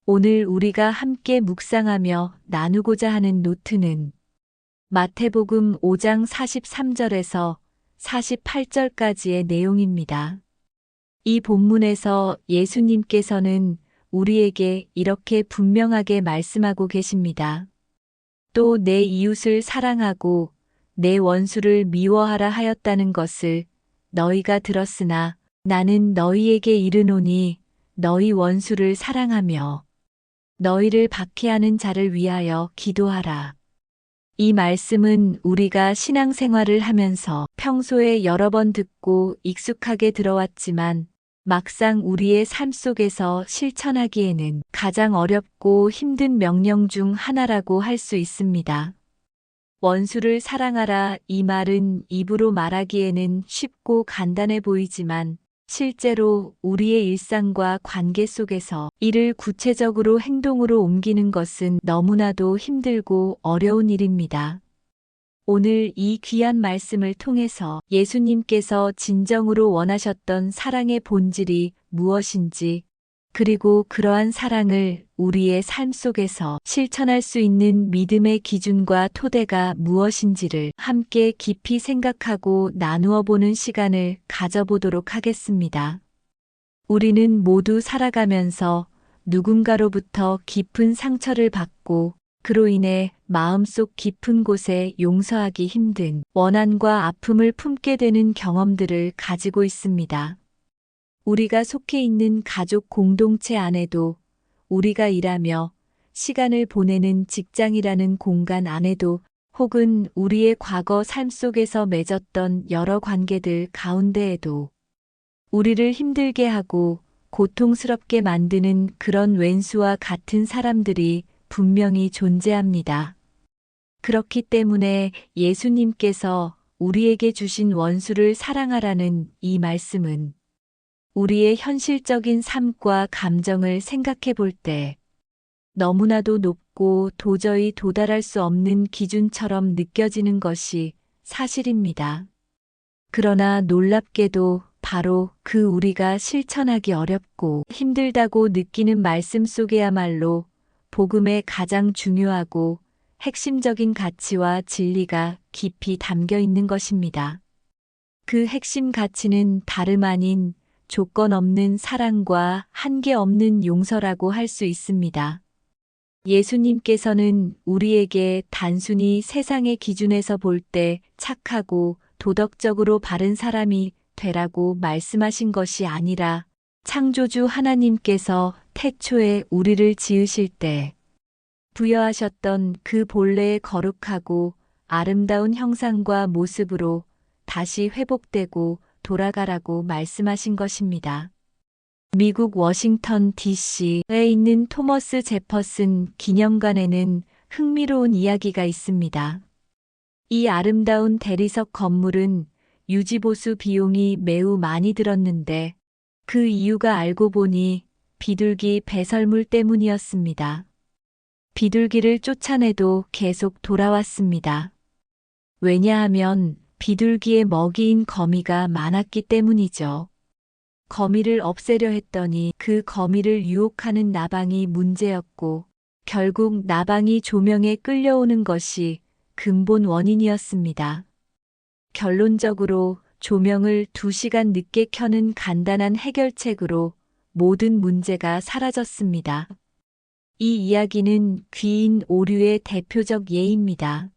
오늘 우리가 함께 묵상하며 나누고자 하는 노트는 마태복음 5장 43절에서 48절까지의 내용입니다. 이 본문에서 예수님께서는 우리에게 이렇게 분명하게 말씀하고 계십니다. 또 내 이웃을 사랑하고 내 원수를 미워하라 하였다는 것을 너희가 들었으나 나는 너희에게 이르노니 너희 원수를 사랑하며 너희를 박해하는 자를 위하여 기도하라. 이 말씀은 우리가 신앙생활을 하면서 평소에 여러 번 듣고 익숙하게 들어왔지만 막상 우리의 삶 속에서 실천하기에는 가장 어렵고 힘든 명령 중 하나라고 할 수 있습니다. 원수를 사랑하라 이 말은 입으로 말하기에는 쉽고 간단해 보이지만 실제로 우리의 일상과 관계 속에서 이를 구체적으로 행동으로 옮기는 것은 너무나도 힘들고 어려운 일입니다. 오늘 이 귀한 말씀을 통해서 예수님께서 진정으로 원하셨던 사랑의 본질이 무엇인지, 그리고 그러한 사랑을 우리의 삶 속에서 실천할 수 있는 믿음의 기준과 토대가 무엇인지를 함께 깊이 생각하고 나누어 보는 시간을 가져보도록 하겠습니다. 우리는 모두 살아가면서 누군가로부터 깊은 상처를 받고 그로 인해 마음속 깊은 곳에 용서하기 힘든 원한과 아픔을 품게 되는 경험들을 가지고 있습니다. 우리가 속해 있는 가족 공동체 안에도, 우리가 일하며 시간을 보내는 직장이라는 공간 안에도, 혹은 우리의 과거 삶 속에서 맺었던 여러 관계들 가운데에도 우리를 힘들게 하고 고통스럽게 만드는 그런 왼수와 같은 사람들이 분명히 존재합니다. 그렇기 때문에 예수님께서 우리에게 주신 원수를 사랑하라는 이 말씀은 우리의 현실적인 삶과 감정을 생각해 볼 때 너무나도 높고 도저히 도달할 수 없는 기준처럼 느껴지는 것이 사실입니다. 그러나 놀랍게도 바로 그 우리가 실천하기 어렵고 힘들다고 느끼는 말씀 속에야말로 복음의 가장 중요하고 핵심적인 가치와 진리가 깊이 담겨 있는 것입니다. 그 핵심 가치는 다름 아닌 조건 없는 사랑과 한계 없는 용서라고 할 수 있습니다. 예수님께서는 우리에게 단순히 세상의 기준에서 볼 때 착하고 도덕적으로 바른 사람이 되라고 말씀하신 것이 아니라 창조주 하나님께서 태초에 우리를 지으실 때 부여하셨던 그 본래의 거룩하고 아름다운 형상과 모습으로 다시 회복되고 돌아가라고 말씀하신 것입니다. 미국 워싱턴 DC에 있는 토머스 제퍼슨 기념관에는 흥미로운 이야기가 있습니다. 이 아름다운 대리석 건물은 유지보수 비용이 매우 많이 들었는데 그 이유가 알고 보니 비둘기 배설물 때문이었습니다. 비둘기를 쫓아내도 계속 돌아왔습니다. 왜냐하면 비둘기의 먹이인 거미가 많았기 때문이죠. 거미를 없애려 했더니 그 거미를 유혹하는 나방이 문제였고 결국 나방이 조명에 끌려오는 것이 근본 원인이었습니다. 결론적으로 조명을 2시간 늦게 켜는 간단한 해결책으로 모든 문제가 사라졌습니다. 이 이야기는 귀인 오류의 대표적 예입니다.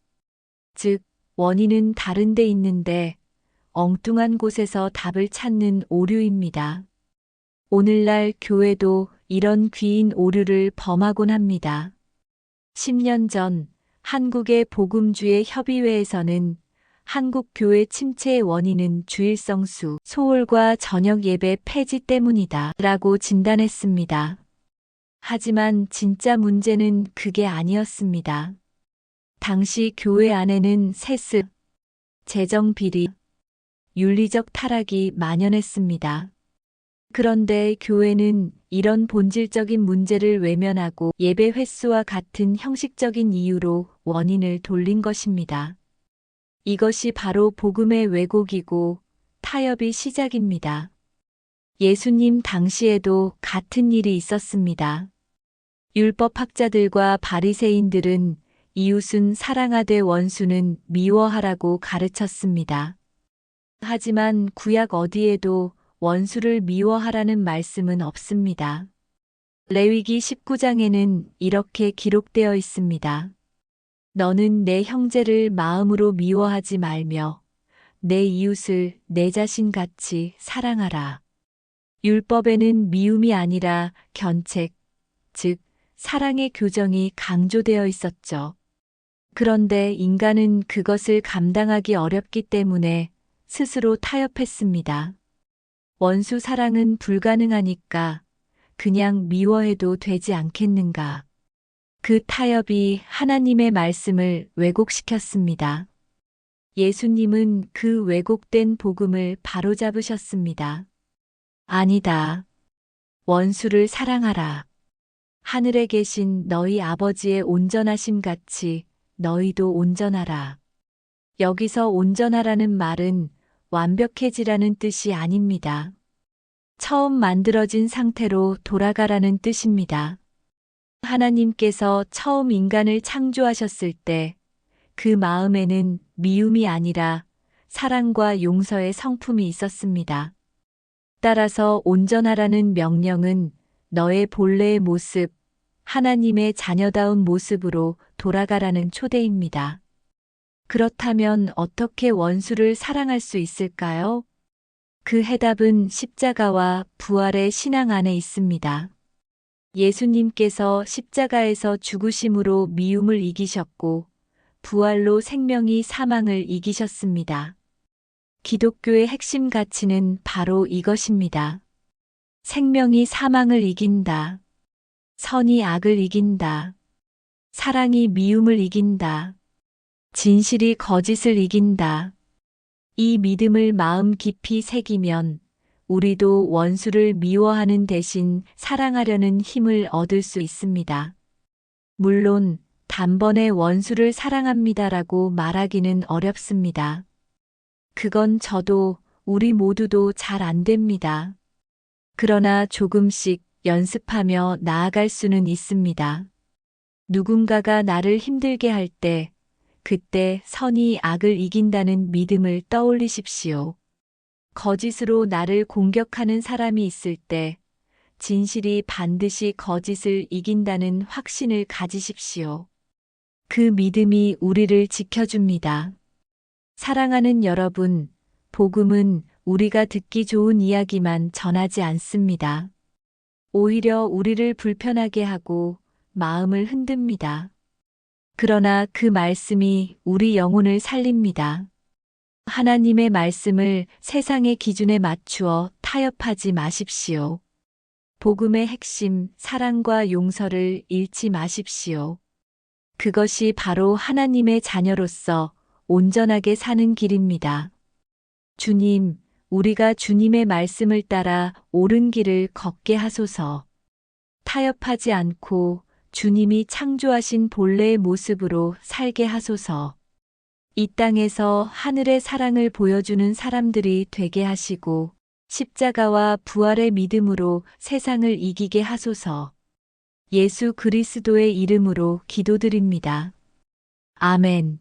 즉, 원인은 다른 데 있는데 엉뚱한 곳에서 답을 찾는 오류입니다. 오늘날 교회도 이런 귀인 오류를 범하곤 합니다. 10년 전 한국의 복음주의 협의회에서는 한국 교회 침체의 원인은 주일성수, 소홀과 저녁 예배 폐지 때문이다 라고 진단했습니다. 하지만 진짜 문제는 그게 아니었습니다. 당시 교회 안에는 세습, 재정 비리, 윤리적 타락이 만연했습니다. 그런데 교회는 이런 본질적인 문제를 외면하고 예배 횟수와 같은 형식적인 이유로 원인을 돌린 것입니다. 이것이 바로 복음의 왜곡이고 타협의 시작입니다. 예수님 당시에도 같은 일이 있었습니다. 율법학자들과 바리새인들은 이웃은 사랑하되 원수는 미워하라고 가르쳤습니다. 하지만 구약 어디에도 원수를 미워하라는 말씀은 없습니다. 레위기 19장에는 이렇게 기록되어 있습니다. 너는 내 형제를 마음으로 미워하지 말며 내 이웃을 내 자신같이 사랑하라. 율법에는 미움이 아니라 견책, 즉 사랑의 교정이 강조되어 있었죠. 그런데 인간은 그것을 감당하기 어렵기 때문에 스스로 타협했습니다. 원수 사랑은 불가능하니까 그냥 미워해도 되지 않겠는가. 그 타협이 하나님의 말씀을 왜곡시켰습니다. 예수님은 그 왜곡된 복음을 바로잡으셨습니다. 아니다. 원수를 사랑하라. 하늘에 계신 너희 아버지의 온전하심 같이 너희도 온전하라. 여기서 온전하라는 말은 완벽해지라는 뜻이 아닙니다. 처음 만들어진 상태로 돌아가라는 뜻입니다. 하나님께서 처음 인간을 창조하셨을 때 그 마음에는 미움이 아니라 사랑과 용서의 성품이 있었습니다. 따라서 온전하라는 명령은 너의 본래의 모습, 하나님의 자녀다운 모습으로 돌아가라는 초대입니다. 그렇다면 어떻게 원수를 사랑할 수 있을까요? 그 해답은 십자가와 부활의 신앙 안에 있습니다. 예수님께서 십자가에서 죽으심으로 미움을 이기셨고, 부활로 생명이 사망을 이기셨습니다. 기독교의 핵심 가치는 바로 이것입니다. 생명이 사망을 이긴다. 선이 악을 이긴다. 사랑이 미움을 이긴다. 진실이 거짓을 이긴다. 이 믿음을 마음 깊이 새기면 우리도 원수를 미워하는 대신 사랑하려는 힘을 얻을 수 있습니다. 물론 단번에 원수를 사랑합니다라고 말하기는 어렵습니다. 그건 저도 우리 모두도 잘 안 됩니다. 그러나 조금씩 연습하며 나아갈 수는 있습니다. 누군가가 나를 힘들게 할 때, 그때 선이 악을 이긴다는 믿음을 떠올리십시오. 거짓으로 나를 공격하는 사람이 있을 때, 진실이 반드시 거짓을 이긴다는 확신을 가지십시오. 그 믿음이 우리를 지켜줍니다. 사랑하는 여러분, 복음은 우리가 듣기 좋은 이야기만 전하지 않습니다. 오히려 우리를 불편하게 하고 마음을 흔듭니다. 그러나 그 말씀이 우리 영혼을 살립니다. 하나님의 말씀을 세상의 기준에 맞추어 타협하지 마십시오. 복음의 핵심, 사랑과 용서를 잃지 마십시오. 그것이 바로 하나님의 자녀로서 온전하게 사는 길입니다. 주님, 우리가 주님의 말씀을 따라 옳은 길을 걷게 하소서. 타협하지 않고 주님이 창조하신 본래의 모습으로 살게 하소서. 이 땅에서 하늘의 사랑을 보여주는 사람들이 되게 하시고 십자가와 부활의 믿음으로 세상을 이기게 하소서. 예수 그리스도의 이름으로 기도드립니다. 아멘.